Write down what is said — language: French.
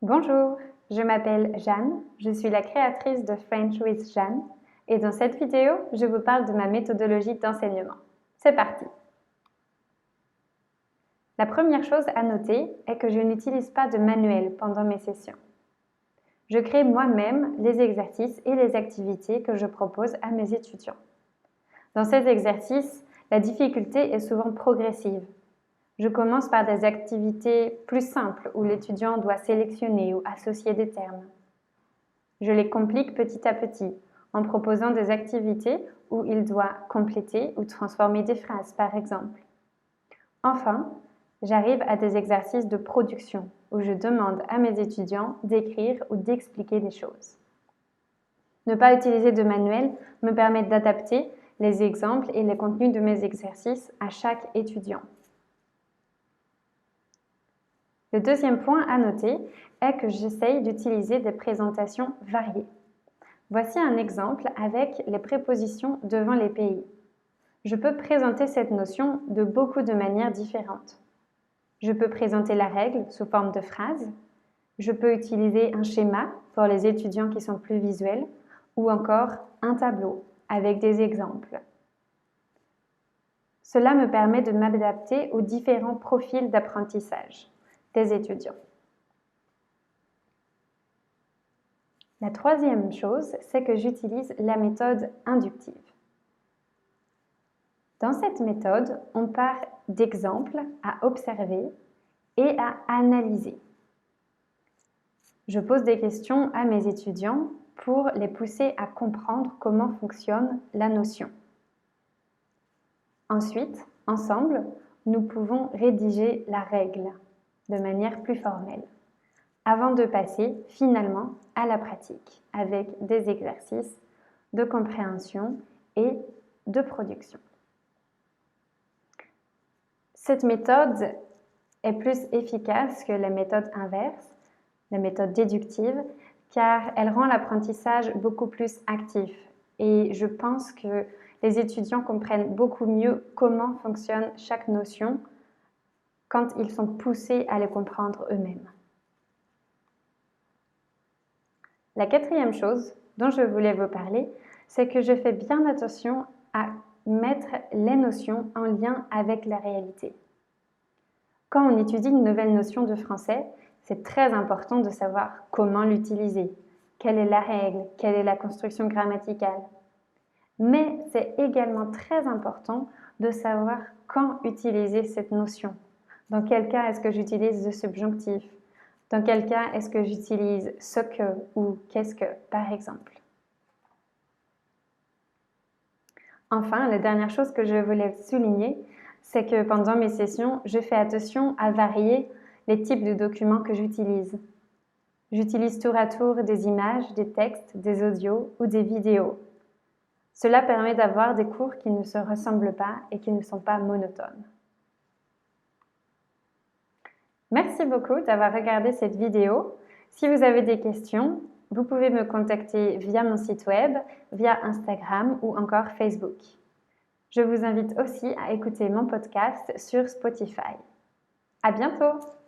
Bonjour, je m'appelle Jeanne, je suis la créatrice de French with Jeanne et dans cette vidéo, je vous parle de ma méthodologie d'enseignement. C'est parti! La première chose à noter est que je n'utilise pas de manuel pendant mes sessions. Je crée moi-même les exercices et les activités que je propose à mes étudiants. Dans ces exercices, la difficulté est souvent progressive. Je commence par des activités plus simples où l'étudiant doit sélectionner ou associer des termes. Je les complique petit à petit en proposant des activités où il doit compléter ou transformer des phrases, par exemple. Enfin, j'arrive à des exercices de production où je demande à mes étudiants d'écrire ou d'expliquer des choses. Ne pas utiliser de manuel me permet d'adapter les exemples et les contenus de mes exercices à chaque étudiant. Le deuxième point à noter est que j'essaye d'utiliser des présentations variées. Voici un exemple avec les prépositions devant les pays. Je peux présenter cette notion de beaucoup de manières différentes. Je peux présenter la règle sous forme de phrase. Je peux utiliser un schéma pour les étudiants qui sont plus visuels ou encore un tableau avec des exemples. Cela me permet de m'adapter aux différents profils d'apprentissage des étudiants. La troisième chose, c'est que j'utilise la méthode inductive. Dans cette méthode, on part d'exemples à observer et à analyser. Je pose des questions à mes étudiants pour les pousser à comprendre comment fonctionne la notion. Ensuite, ensemble, nous pouvons rédiger la règle de manière plus formelle, avant de passer finalement à la pratique avec des exercices de compréhension et de production. Cette méthode est plus efficace que la méthode inverse, la méthode déductive, car elle rend l'apprentissage beaucoup plus actif. Et je pense que les étudiants comprennent beaucoup mieux comment fonctionne chaque notion quand ils sont poussés à les comprendre eux-mêmes. La quatrième chose dont je voulais vous parler, c'est que je fais bien attention à mettre les notions en lien avec la réalité. Quand on étudie une nouvelle notion de français, c'est très important de savoir comment l'utiliser, quelle est la règle, quelle est la construction grammaticale. Mais c'est également très important de savoir quand utiliser cette notion. Dans quel cas est-ce que j'utilise le subjonctif? Dans quel cas est-ce que j'utilise ce que ou qu'est-ce que, par exemple? Enfin, la dernière chose que je voulais souligner, c'est que pendant mes sessions, je fais attention à varier les types de documents que j'utilise. J'utilise tour à tour des images, des textes, des audios ou des vidéos. Cela permet d'avoir des cours qui ne se ressemblent pas et qui ne sont pas monotones. Merci beaucoup d'avoir regardé cette vidéo. Si vous avez des questions, vous pouvez me contacter via mon site web, via Instagram ou encore Facebook. Je vous invite aussi à écouter mon podcast sur Spotify. À bientôt!